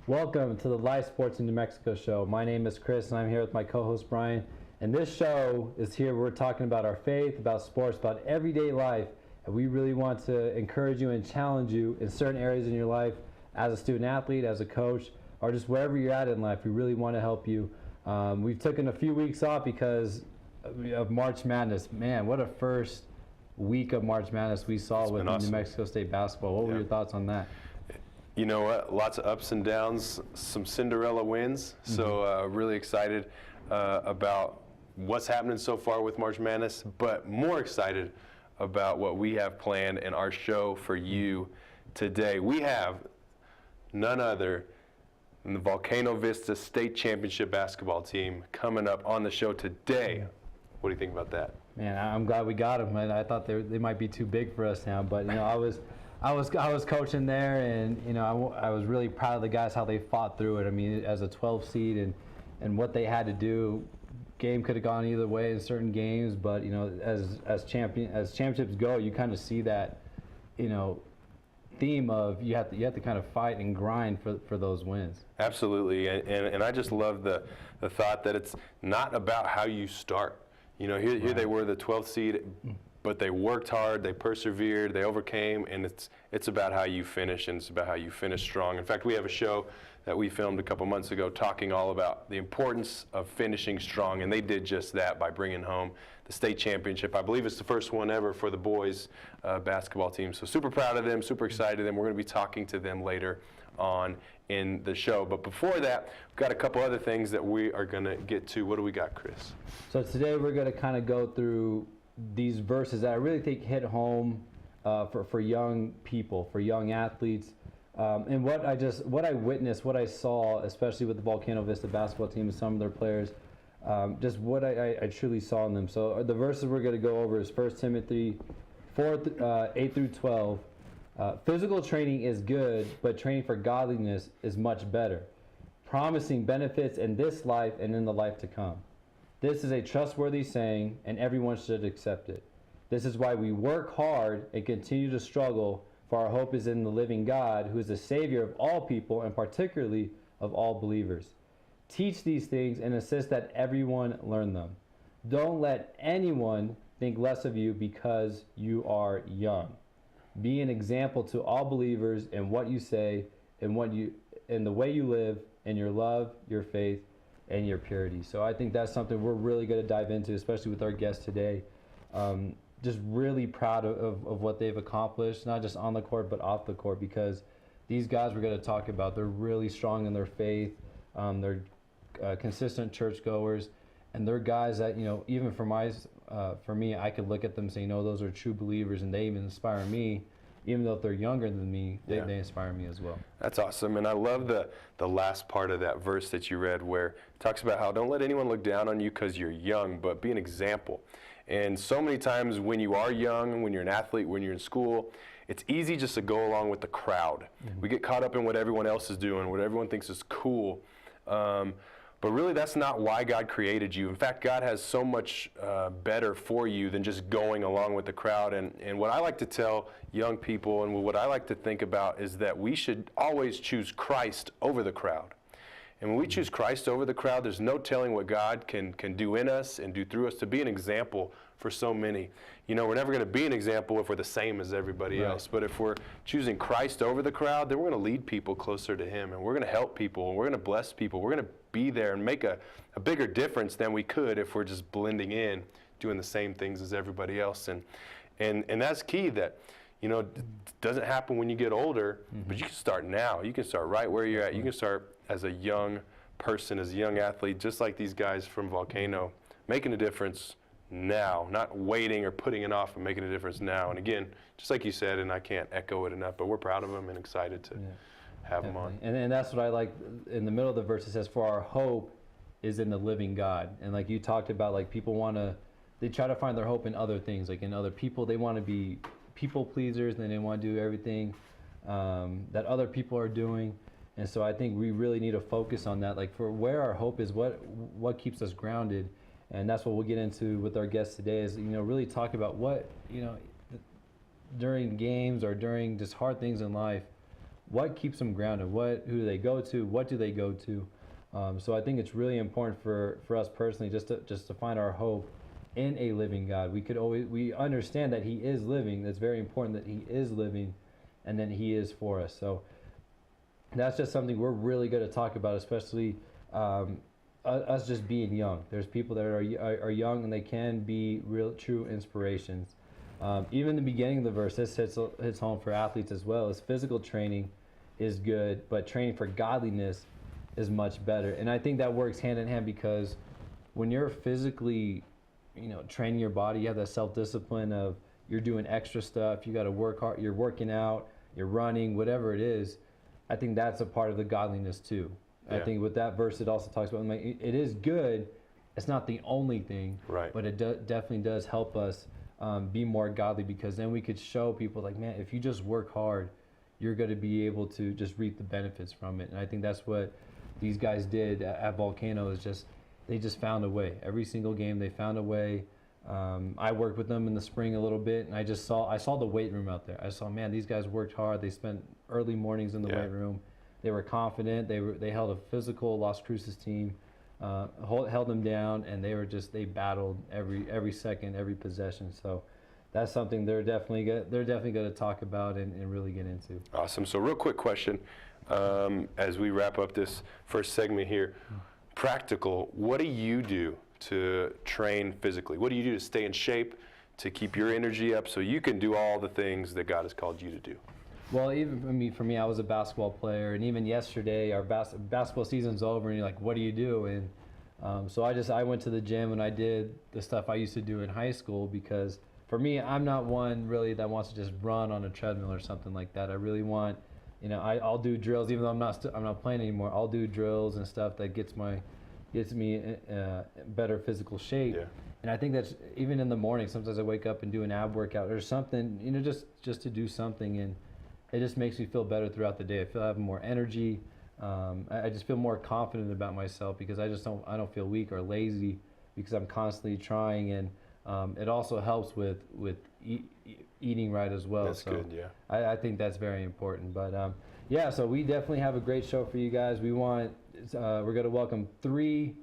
Welcome to the Live Sports in New Mexico show. My name is Chris, and I'm here with my co-host Brian. And this show is here. We're talking about our faith, about sports, about everyday life. And we really want to encourage you and challenge you in certain areas in your life as a student athlete, as a coach, or just wherever you're at in life. We really want to help you. We've taken a few weeks off because of March Madness. Man, what a first week of March Madness we saw with awesome. New Mexico State basketball. What were your thoughts on that? You know what? Lots of ups and downs, some Cinderella wins. Mm-hmm. So really excited about what's happening so far with March Madness, but more excited about what we have planned in our show for you today. We have none other than the Volcano Vista State Championship basketball team coming up on the show today. What do you think about that? Man, I'm glad we got them. I thought they might be too big for us now, but you know, I was coaching there, and you know, I was really proud of the guys, how they fought through it. I mean, as a 12 seed and what they had to do. Game could have gone either way in certain games, but you know, as championships go, you kind of see that, you know, theme of you have to kind of fight and grind for those wins. Absolutely, and I just love the thought that it's not about how you start. You know, here they were the 12th seed, but they worked hard, they persevered, they overcame, and it's about how you finish, and it's about how you finish strong. In fact, we have a show that we filmed a couple months ago talking all about the importance of finishing strong, and they did just that by bringing home the state championship. I believe it's the first one ever for the boys basketball team. So super proud of them, super excited, and we're going to be talking to them later on in the show. But before that, we've got a couple other things that we are going to get to. What do we got, Chris? So today we're going to kind of go through these verses that I really think hit home for young people, for young athletes. And what I witnessed, what I saw, especially with the Volcano Vista basketball team and some of their players, just what I truly saw in them. So the verses we're going to go over is 1 Timothy 4, 8 through 12. Physical training is good, but training for godliness is much better, promising benefits in this life and in the life to come. This is a trustworthy saying, and everyone should accept it. This is why we work hard and continue to struggle, for our hope is in the living God, who is the Savior of all people, and particularly of all believers. Teach these things and insist that everyone learn them. Don't let anyone think less of you because you are young. Be an example to all believers in what you say, in the way you live, in your love, your faith, and your purity. So I think that's something we're really going to dive into, especially with our guest today. Just really proud of what they've accomplished, not just on the court, but off the court, because these guys we're going to talk about, they're really strong in their faith. They're consistent churchgoers, and they're guys that, you know, even for me, I could look at them and say, no, those are true believers, and they even inspire me. Even though if they're younger than me, they inspire me as well. That's awesome, and I love the last part of that verse that you read, where it talks about how don't let anyone look down on you because you're young, but be an example. And so many times when you are young, when you're an athlete, when you're in school, it's easy just to go along with the crowd. Mm-hmm. We get caught up in what everyone else is doing, what everyone thinks is cool. But really, that's not why God created you. In fact, God has so much better for you than just going along with the crowd. And what I like to tell young people, and what I like to think about, is that we should always choose Christ over the crowd. And when we choose Christ over the crowd, there's no telling what God can do in us and do through us to be an example for so many. You know, we're never going to be an example if we're the same as everybody else. But if we're choosing Christ over the crowd, then we're going to lead people closer to Him, and we're going to help people, and we're going to bless people. We're going to be there and make a bigger difference than we could if we're just blending in, doing the same things as everybody else. And that's key, that, you know, it doesn't happen when you get older, but you can start now. You can start right where you're at. You can start as a young person, as a young athlete, just like these guys from Volcano, making a difference now, not waiting or putting it off, and making a difference now. And again, just like you said, and I can't echo it enough, but we're proud of them and excited to have them on. And that's what I like. In the middle of the verse, it says, for our hope is in the living God. And like you talked about, like people they try to find their hope in other things, like in other people. They want to be people pleasers, and they want to do everything that other people are doing. And so I think we really need to focus on that, like for where our hope is, what keeps us grounded. And that's what we'll get into with our guest today, is, you know, really talk about what, you know, during games or during just hard things in life, what keeps them grounded? Who do they go to? What do they go to? So I think it's really important for us personally just to find our hope in a living God. We understand that He is living. It's very important that He is living, and then He is for us. So that's just something we're really going to talk about, especially us just being young. There's people that are young and they can be real true inspirations. Even the beginning of the verse, this hits home for athletes as well. As physical training is good, but training for godliness is much better. And I think that works hand in hand, because when you're physically, training your body, you have that self-discipline of you're doing extra stuff, you got to work hard, you're working out, you're running, whatever it is. I think that's a part of the godliness too. Yeah. I think with that verse, it also talks about, it is good. It's not the only thing, right? But it definitely does help us be more godly, because then we could show people like, man, if you just work hard, you're going to be able to just reap the benefits from it. And I think that's what these guys did at Volcano, is they just found a way. Every single game they found a way. I worked with them in the spring a little bit, and I saw the weight room out there. I saw, man, these guys worked hard. They spent early mornings in the weight room. They were confident. They held a physical Las Cruces team, held them down, and they battled every second, every possession. So that's something they're definitely going to talk about and really get into. Awesome. So real quick question, as we wrap up this first segment here. Practical, what do you do to train physically? What do you do to stay in shape, to keep your energy up so you can do all the things that God has called you to do? Well, even for me, I was a basketball player, and even yesterday, our basketball season's over, and you're like, what do you do? And so I went to the gym and I did the stuff I used to do in high school, because for me, I'm not one really that wants to just run on a treadmill or something like that. I really want, I'll do drills, even though I'm not playing anymore. I'll do drills and stuff that gets me better physical shape. Yeah. And I think that's even in the morning. Sometimes I wake up and do an ab workout or something, just to do something, and it just makes me feel better throughout the day. I feel I have more energy. I just feel more confident about myself, because I don't feel weak or lazy, because I'm constantly trying, and it also helps with eating right as well. That's good, yeah. I think that's very important. But yeah, so we definitely have a great show for you guys. We're going to welcome 3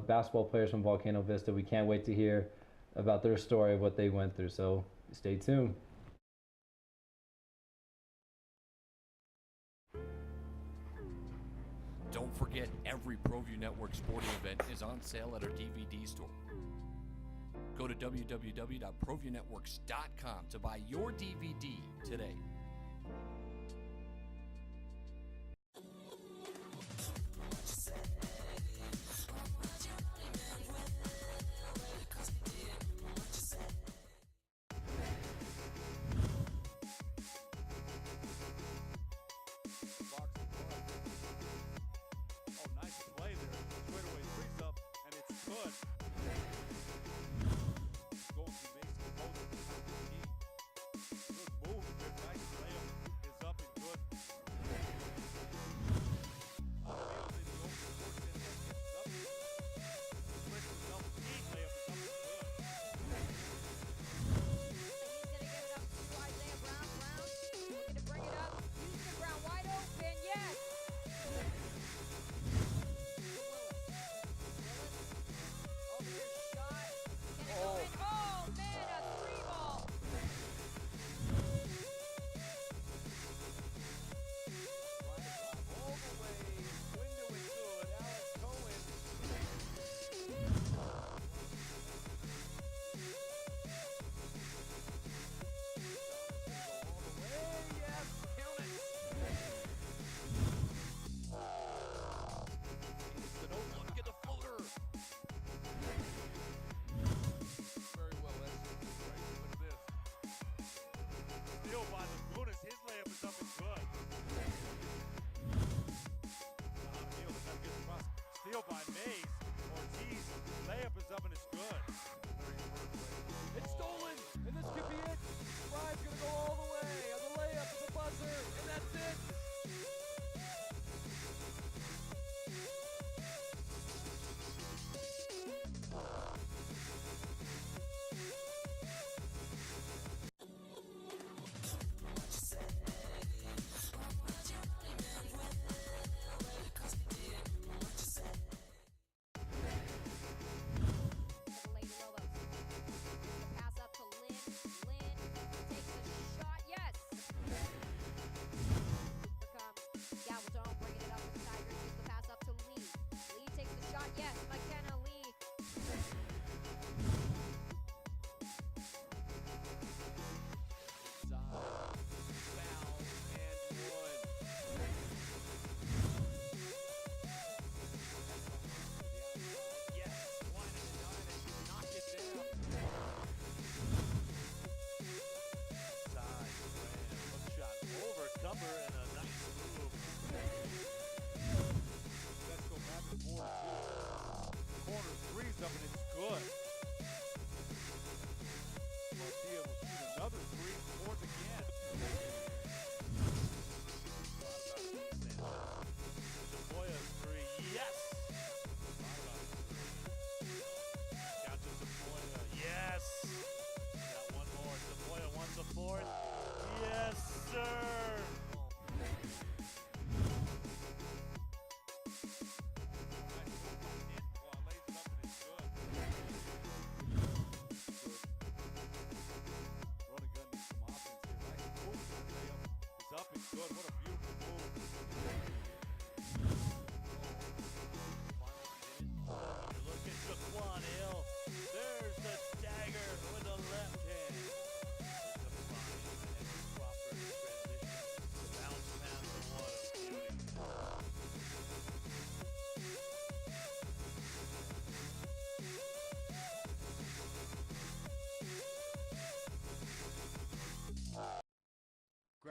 basketball players from Volcano Vista. We can't wait to hear about their story of what they went through. So stay tuned. Don't forget, every Proview Network sporting event is on sale at our DVD store. Go to www.proviewnetworks.com to buy your DVD today. By Mays, Ortiz, layup is up and it's good. It's stolen, and this could be it. Fry's gonna go all the way on the layup at the buzzer, and that's it.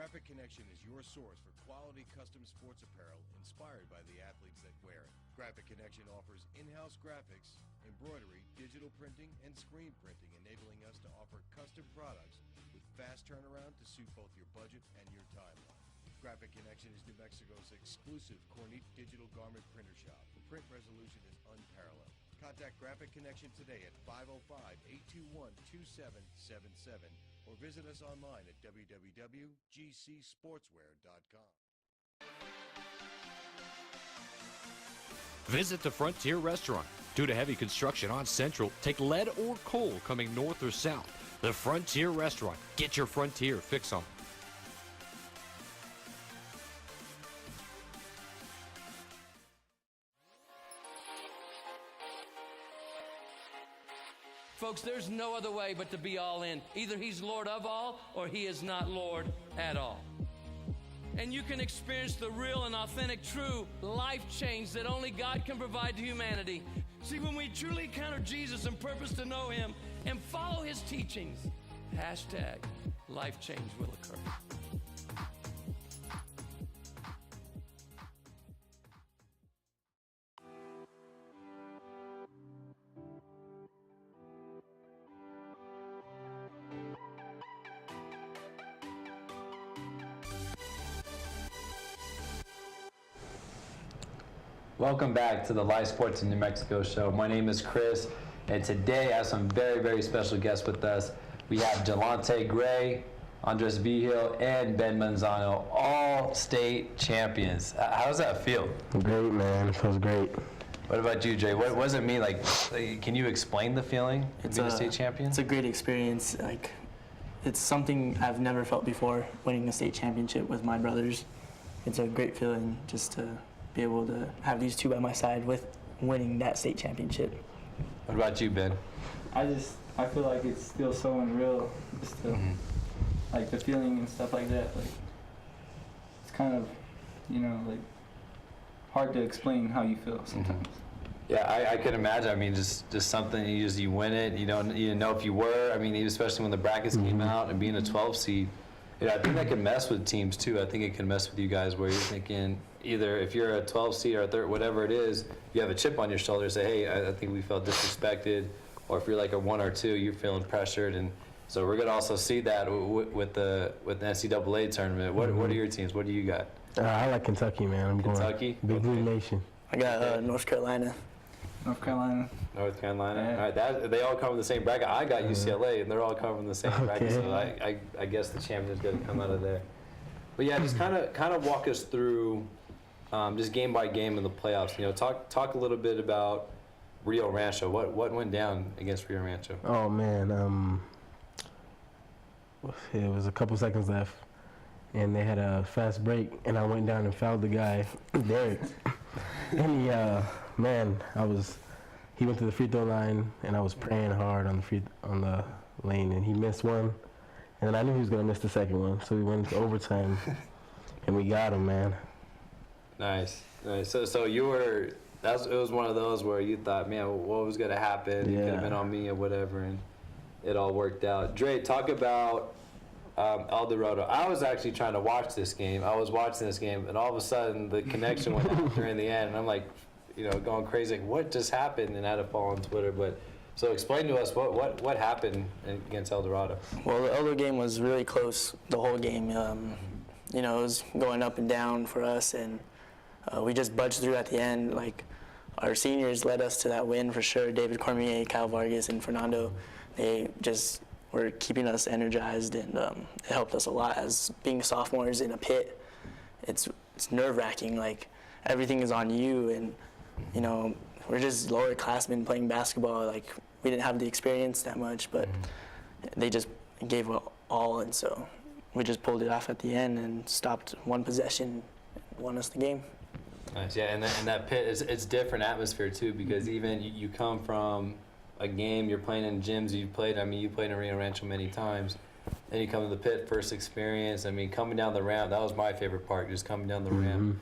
Graphic Connection is your source for quality custom sports apparel inspired by the athletes that wear it. Graphic Connection offers in-house graphics, embroidery, digital printing, and screen printing, enabling us to offer custom products with fast turnaround to suit both your budget and your timeline. Graphic Connection is New Mexico's exclusive Cornette digital garment printer shop. The print resolution is unparalleled. Contact Graphic Connection today at 505-821-2777 or visit us online at www.gcsportswear.com. Visit the Frontier Restaurant. Due to heavy construction on Central, take lead or coal coming north or south. The Frontier Restaurant. Get your Frontier fix on. Folks, there's no other way but to be all in. Either he's Lord of all or he is not Lord at all. And you can experience the real and authentic, true life change that only God can provide to humanity. See, when we truly encounter Jesus and purpose to know him and follow his teachings, hashtag life change will occur. Welcome back to the Live Sports in New Mexico show. My name is Chris, and today I have some very, very special guests with us. We have Jelante Gray, Andres Vigil, and Ben Manzano, all state champions. How does that feel? Great, man. It feels great. What about you, Jay? What does it mean? Like, can you explain the feeling of being a state champion? It's a great experience. Like, it's something I've never felt before, winning a state championship with my brothers. It's a great feeling just to be able to have these two by my side with winning that state championship. What about you, Ben? I feel like it's still so unreal, just to, like the feeling and stuff like that. Like, it's kind of, like hard to explain how you feel sometimes. Yeah, I could imagine. I mean, just something you win it. You didn't know if you were. I mean, especially when the brackets came out and being a 12 seed. I think that can mess with teams too. I think it can mess with you guys where you're thinking either if you're a 12 seed or a third, whatever it is, you have a chip on your shoulder. Say, hey, I think we felt disrespected. Or if you're like a 1 or 2, you're feeling pressured. And so we're gonna also see that with the NCAA tournament. What are your teams? What do you got? I like Kentucky, man. I'm Kentucky? Going Big Blue Nation. I got North Carolina. North Carolina. North Carolina. Yeah. All right, they all come from the same bracket. I got UCLA, and they're all coming from the same bracket. So I guess the champion's going to come out of there. But yeah, just kind of walk us through just game by game in the playoffs. Talk a little bit about Rio Rancho. What went down against Rio Rancho? Oh man, it was a couple seconds left, and they had a fast break, and I went down and fouled the guy, Derek. And he went to the free throw line, and I was praying hard on the lane, and he missed one, and then I knew he was gonna miss the second one, so we went into overtime, and we got him, man. Nice. So it was one of those where you thought, man, what was gonna happen? Yeah. It could have been on me or whatever, and it all worked out. Dre, talk about El Dorado. I was actually trying to watch this game. I was watching this game, and all of a sudden the connection went out during the end, and I'm like, going crazy. Like, what just happened? And I had to follow on Twitter. But so explain to us what happened against El Dorado. Well, the Elder game was really close the whole game. It was going up and down for us, and we just budged through at the end. Like, our seniors led us to that win for sure. David Cormier, Kyle Vargas, and Fernando, they just were keeping us energized, and it helped us a lot. As being sophomores in a pit, it's nerve-wracking. Like, everything is on you, and we're just lower classmen playing basketball. Like, we didn't have the experience that much, but they just gave all, and so we just pulled it off at the end and stopped one possession and won us the game. Nice, yeah, and that pit, it's different atmosphere too, because even you come from a game, you're playing in gyms you played in Rio Rancho many times, then you come to the pit, first experience. I mean, coming down the ramp, that was my favorite part, just coming down the ramp.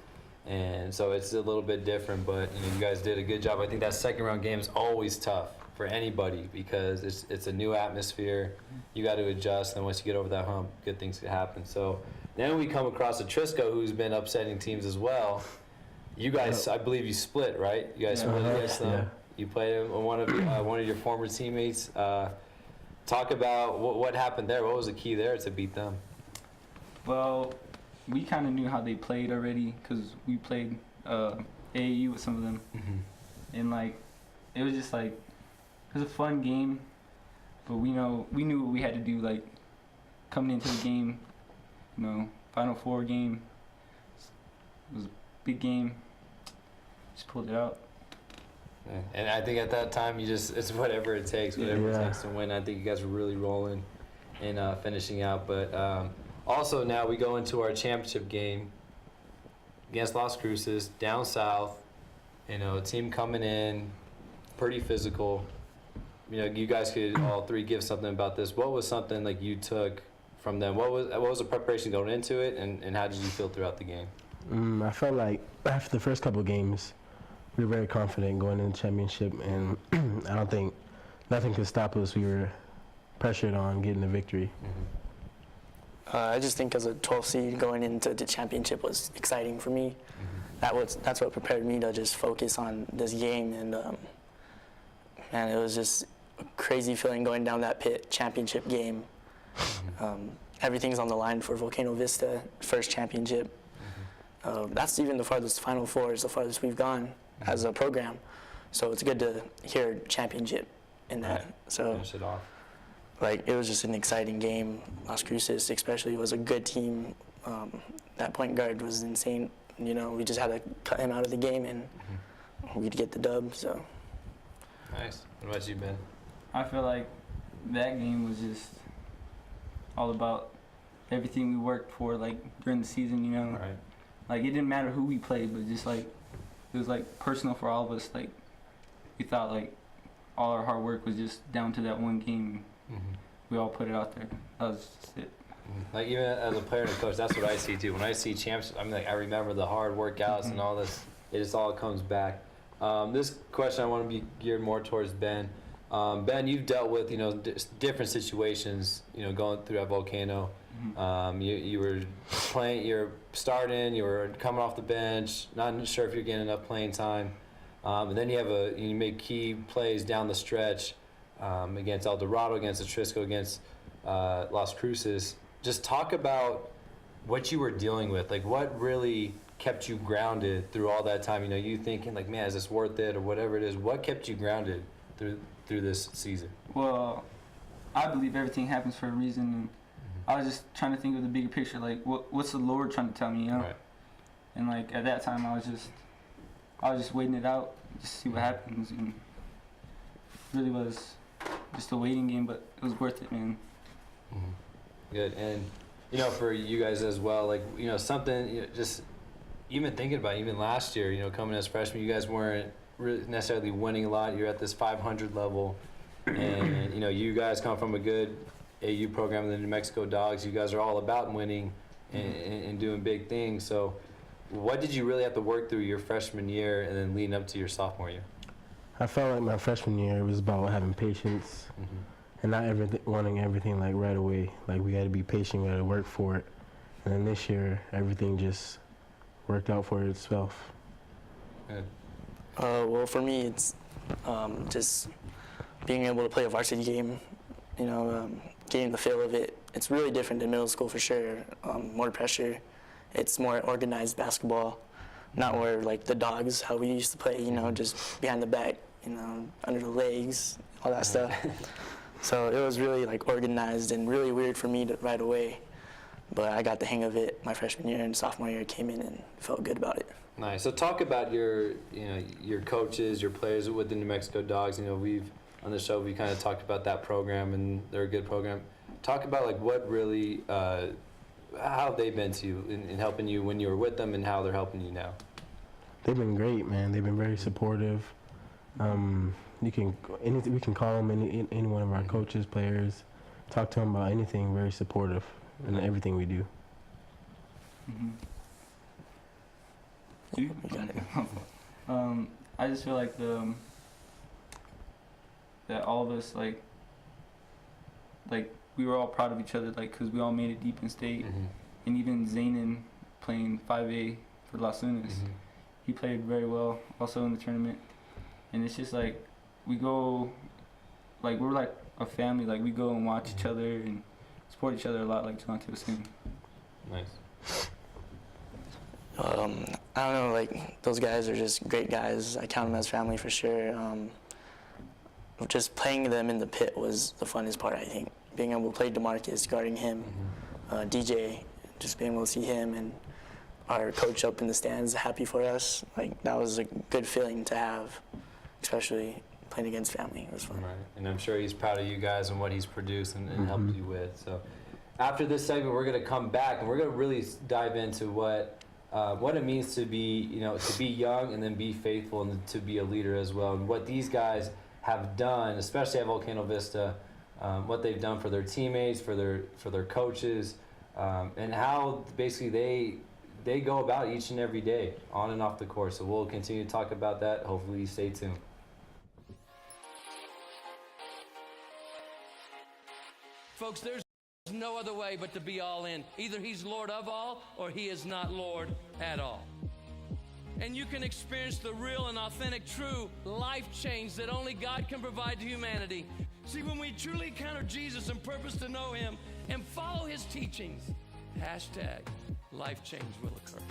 And so it's a little bit different, but you guys did a good job. I think that second round game is always tough for anybody because it's a new atmosphere. You got to adjust, and once you get over that hump, good things can happen. So Then we come across a Trisco who's been upsetting teams as well. You guys, I believe you split, right? You guys split against them. Yeah. You played one of your former teammates. Talk about what happened there. What was the key there to beat them? Well, we kind of knew how they played already because we played AAU with some of them, and like it was just like it was a fun game, but we knew what we had to do. Like coming into the game, Final Four game. It was a big game. Just pulled it out. Yeah. And I think at that time, it's whatever it takes, it takes to win. I think you guys were really rolling and finishing out. But also now we go into our championship game against Las Cruces, down south. A team coming in, pretty physical. You guys could all three give something about this. What was something like you took from them? What was the preparation going into it, and how did you feel throughout the game? I felt like after the first couple of games, we were very confident going into the championship, and I don't think nothing could stop us. We were pressured on getting the victory. I just think as a 12th seed going into the championship was exciting for me. That's what prepared me to just focus on this game, and man, it was just a crazy feeling going down that pit championship game. Everything's on the line for Volcano Vista, first championship. That's even the farthest Final Four is the farthest we've gone as a program. So it's good to hear championship in that. Right. So Finish it off. like it was just an exciting game. Las Cruces especially was a good team. That point guard was insane. We just had to cut him out of the game and we'd get the dub. So Nice. What about you, Ben? I feel like that game was just all about everything we worked for, like during the season. Right. Like it didn't matter who we played, but just like it was like personal for all of us. Like we thought like all our hard work was just down to that one game. We all put it out there. That was just it. Like even as a player and a coach, that's what I see too. When I see champs, I remember the hard workouts and all this. It just all comes back. This question I want to be geared more towards Ben. Ben, you've dealt with different situations going through that Volcano. You were playing, you're starting, you were coming off the bench, not sure if you're getting enough playing time, and then you make key plays down the stretch against El Dorado, against the Trisco, against Las Cruces. Just talk about what you were dealing with, like what really kept you grounded through all that time. You thinking like, man, is this worth it or whatever it is? What kept you grounded through this season? Well, I believe everything happens for a reason. And I was just trying to think of the bigger picture, like what's the Lord trying to tell me, Right. And like at that time, I was just waiting it out, just to see what happens, and it really was just a waiting game, but it was worth it, man. Good. And for you guys as well, like something just even thinking about even last year, coming as freshmen, you guys weren't really necessarily winning a lot. You're at this 500 level, and you guys come from a good AU program, the New Mexico Dogs. You guys are all about winning and doing big things. So what did you really have to work through your freshman year and then leading up to your sophomore year? I felt like my freshman year was about having patience and not wanting everything like right away. Like we had to be patient, we had to work for it. And then this year, everything just worked out for itself. Good. well, for me, it's just being able to play a varsity game. Getting the feel of it. It's really different than middle school for sure. More pressure. It's more organized basketball, not where like the Dogs, how we used to play, just behind the back, under the legs, all that stuff. So it was really like organized and really weird for me right away. But I got the hang of it my freshman year, and sophomore year came in and felt good about it. Nice. So talk about your coaches, your players with the New Mexico Dogs. We've on the show, we kind of talked about that program, and they're a good program. Talk about like what really, how have they been to you in helping you when you were with them, and how they're helping you now? They've been great, man. They've been very supportive. We can call them any one of our coaches, players, talk to them about anything. Very supportive in everything we do. You got it. I just feel like that all of us like we were all proud of each other, like because we all made it deep in state, and even Zanin playing 5A for Las Lunas. He played very well also in the tournament. And it's just like we go, like we're like a family. Like we go and watch each other and support each other a lot, like Jonte was saying. Nice. I don't know, like those guys are just great guys. I count them as family for sure. Just playing them in the pit was the funnest part, I think. Being able to play DeMarcus, guarding him, DJ, just being able to see him and our coach up in the stands happy for us. Like that was a good feeling to have, especially playing against family. It was fun. Right. And I'm sure he's proud of you guys and what he's produced and helped you with. So after this segment, we're going to come back and we're going to really dive into what it means to be, to be young and then be faithful and to be a leader as well. And what these guys have done, especially at Volcano Vista, what they've done for their teammates, for their coaches, and how basically they go about each and every day on and off the court. So we'll continue to talk about that. Hopefully you stay tuned. Folks, there's no other way but to be all in. Either he's Lord of all or he is not Lord at all. And you can experience the real and authentic, true life change that only God can provide to humanity. See, when we truly encounter Jesus and purpose to know him and follow his teachings, hashtag life change will occur.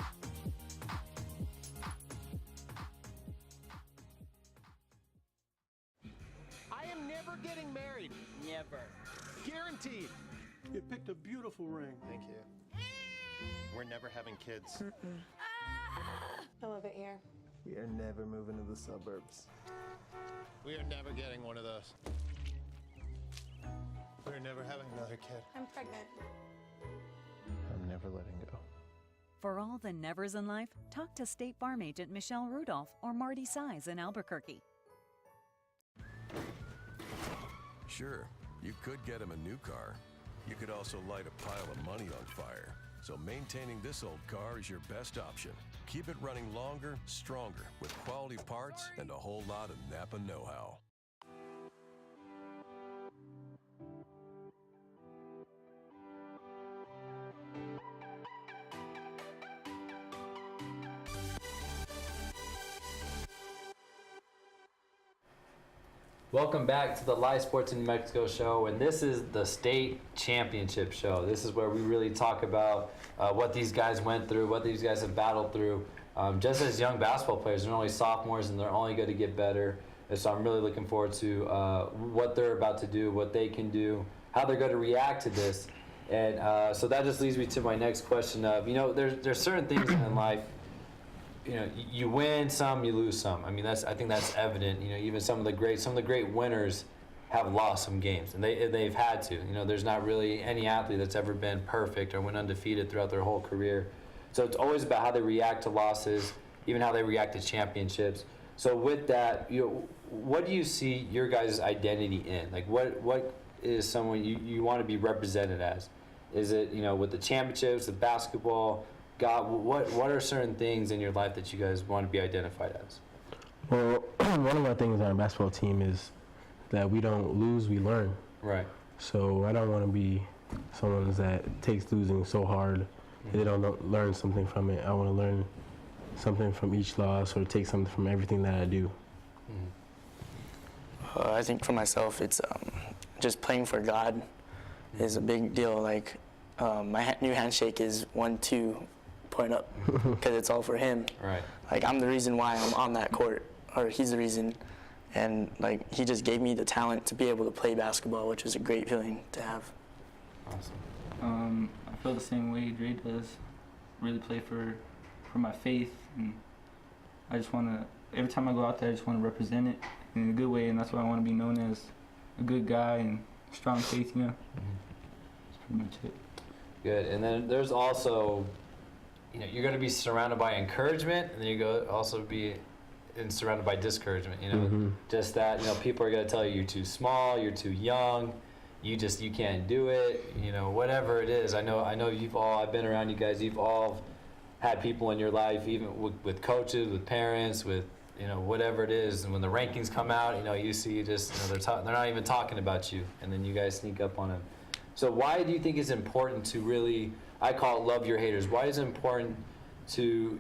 I am never getting married. Never. Guaranteed. You picked a beautiful ring. Thank you. We're never having kids. I love it here. We are never moving to the suburbs. We are never getting one of those. We're never having another kid. I'm pregnant. I'm never letting go. For all the nevers in life, talk to State Farm agent Michelle Rudolph or Marty Size in Albuquerque. Sure, you could get him a new car. You could also light a pile of money on fire. So maintaining this old car is your best option. Keep it running longer, stronger, with quality parts and a whole lot of Napa know-how. Welcome back to the Live Sports in New Mexico show, and this is the state championship show. This is where we really talk about what these guys went through, what these guys have battled through. Just as young basketball players, they're only sophomores and they're only going to get better. And so I'm really looking forward to what they're about to do, what they can do, how they're going to react to this. And so that just leads me to my next question of, there's certain things in life. You win some, you lose some. I mean, I think that's evident. Even some of the great winners have lost some games, and they've had to. There's not really any athlete that's ever been perfect or went undefeated throughout their whole career. So it's always about how they react to losses, even how they react to championships. So with that, what do you see your guys' identity in? Like, what is someone you want to be represented as? Is it with the championships, the basketball? God, what are certain things in your life that you guys want to be identified as? Well, one of my things on our basketball team is that we don't lose, we learn. Right. So I don't want to be someone that takes losing so hard that they don't learn something from it. I want to learn something from each loss or take something from everything that I do. I think for myself, it's just playing for God is a big deal. Like my new handshake is 1-2. Point up, because it's all for him. Right. Like I'm the reason why I'm on that court, or he's the reason, and like he just gave me the talent to be able to play basketball, which is a great feeling to have. Awesome. I feel the same way Dre does. Really play for my faith, and I just want to. Every time I go out there, I just want to represent it in a good way, and that's why I want to be known as a good guy and strong faith. That's pretty much it. Good. And then there's also. You're going to be surrounded by encouragement, and then you're going to also be surrounded by discouragement. Just that people are going to tell you you're too small, you're too young, you can't do it. Whatever it is. I know I've been around you guys. You've all had people in your life, even with coaches, with parents, with whatever it is. And when the rankings come out, you see they're not even talking about you, and then you guys sneak up on them. So why do you think it's important to really? I call it love your haters. Why is it important to,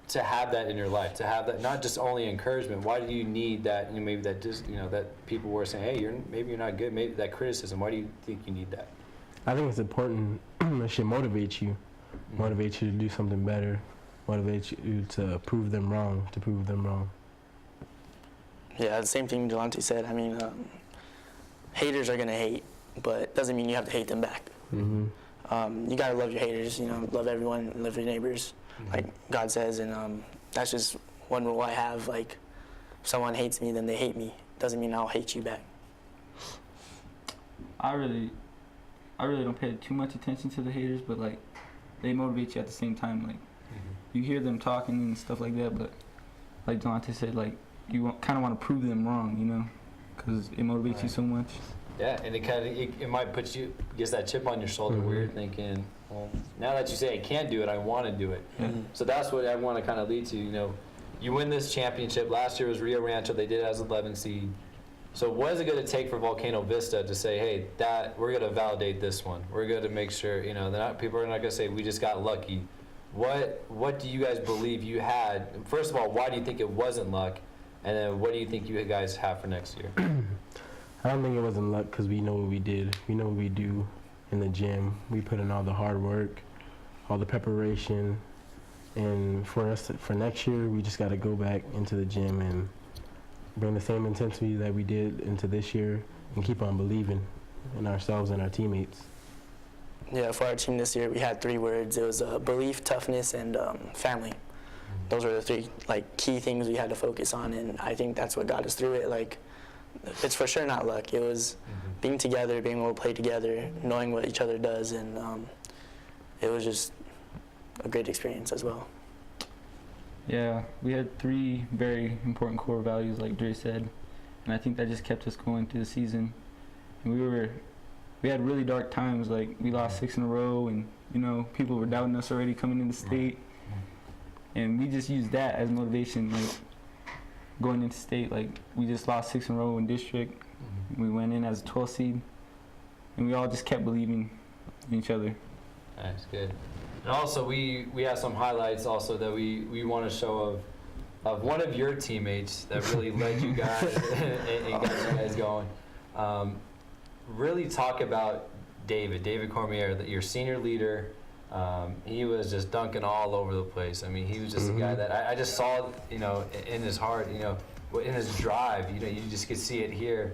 to have that in your life, to have that, not just only encouragement? Why do you need that, maybe that just, that people were saying, hey, maybe you're not good, maybe that criticism, why do you think you need that? I think it's important. It should motivate you to do something better, motivate you to prove them wrong, Yeah, the same thing Delonte said. I mean, haters are going to hate, but it doesn't mean you have to hate them back. You got to love your haters, love everyone, love your neighbors, like God says, and that's just one rule I have. Like, if someone hates me, then they hate me. Doesn't mean I'll hate you back. I really don't pay too much attention to the haters, but like, they motivate you at the same time. Like, you hear them talking and stuff like that, but like Delonte said, like, you kind of want to prove them wrong, because it motivates you so much. Yeah, and it might put you, gets that chip on your shoulder where you're thinking, well, now that you say I can't do it, I want to do it. So that's what I want to kind of lead to. You win this championship. Last year was Rio Rancho. They did it as 11 seed. So what is it going to take for Volcano Vista to say, hey, we're going to validate this one. We're going to make sure, people are not going to say we just got lucky. What do you guys believe you had? First of all, why do you think it wasn't luck? And then what do you think you guys have for next year? I don't think it wasn't luck because we know what we did. We know what we do in the gym. We put in all the hard work, all the preparation. And for next year, we just got to go back into the gym and bring the same intensity that we did into this year and keep on believing in ourselves and our teammates. Yeah, for our team this year, we had 3 words. It was belief, toughness, and family. Those were the 3 key things we had to focus on, and I think that's what got us through it. It's for sure not luck. It was being together, being able to play together, knowing what each other does, and it was just a great experience as well. Yeah, we had 3 very important core values, like Dre said, and I think that just kept us going through the season. And we had really dark times, like we lost 6 in a row, and people were doubting us already coming into state, and we just used that as motivation. Going into state, we just lost 6 in a row in district. We went in as a 12 seed, and we all just kept believing in each other. That's good. And also, we have some highlights also that we want to show of one of your teammates that really led you guys and got you guys going. Really talk about David Cormier, your senior leader. He was just dunking all over the place. I mean, he was just a guy that I just saw, in his heart, in his drive. You just could see it here.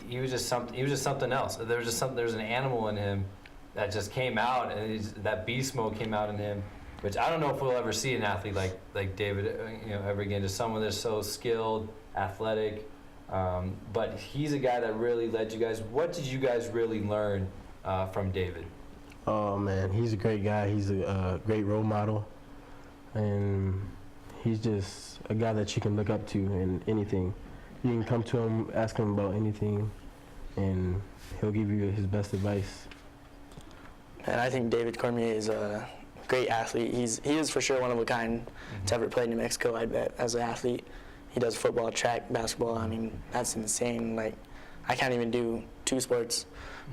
He was just something else. There was an animal in him that just came out, and that beast mode came out in him, which I don't know if we'll ever see an athlete like David, ever again. Just someone that's so skilled, athletic. But he's a guy that really led you guys. What did you guys really learn from David? Oh man, he's a great guy. He's a great role model, and he's just a guy that you can look up to in anything. You can come to him, ask him about anything, and he'll give you his best advice. And I think David Cormier is a great athlete. He is for sure one of a kind to ever play in New Mexico, I bet, as an athlete. He does football, track, basketball. I mean, that's insane. I can't even do 2 sports,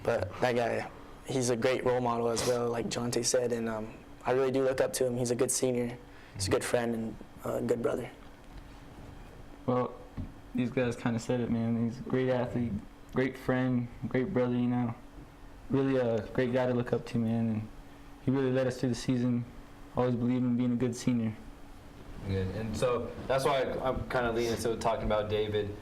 but that guy, he's a great role model as well, like Jonte said, and I really do look up to him. He's a good senior. He's a good friend and a good brother. Well, these guys kind of said it, man. He's a great athlete, great friend, great brother, Really a great guy to look up to, man, and he really led us through the season. Always believed in being a good senior. Good, and so that's why I'm kind of leaning into talking about David.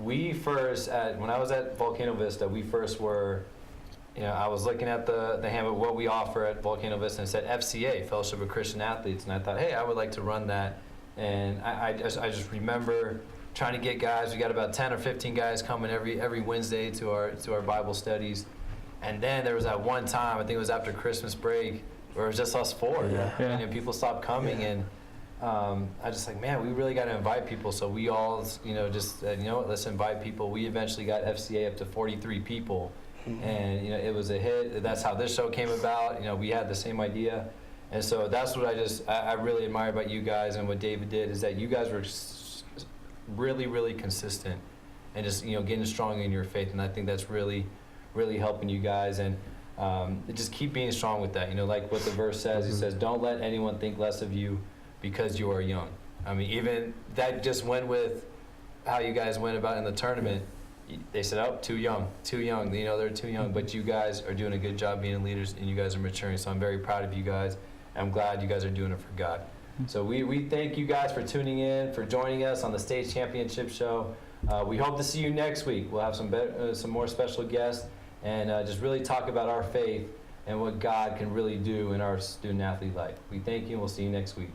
We first, when I was at Volcano Vista, we first were, I was looking at the handbook, what we offer at Volcano Vista, and it said FCA, Fellowship of Christian Athletes, and I thought, hey, I would like to run that. And I just remember trying to get guys. We got about 10 or 15 guys coming every Wednesday to our Bible studies. And then there was that one time, I think it was after Christmas break, where it was just us 4. And people stopped coming, and I just man, we really got to invite people. So we all, just said, what, let's invite people. We eventually got FCA up to 43 people, and it was a hit. That's how this show came about. We had the same idea, and so that's what I really admire about you guys and what David did, is that you guys were really, really consistent, and just getting strong in your faith, and I think that's really, really helping you guys. And just keep being strong with that. You know, like what the verse says, it says, don't let anyone think less of you because you are young. I mean, even that just went with how you guys went about in the tournament. They said, oh, too young. You know, they're too young. But you guys are doing a good job being leaders, and you guys are maturing. So I'm very proud of you guys. I'm glad you guys are doing it for God. So we thank you guys for tuning in, for joining us on the State Championship Show. We hope to see you next week. We'll have some more special guests and just really talk about our faith and what God can really do in our student-athlete life. We thank you, and we'll see you next week.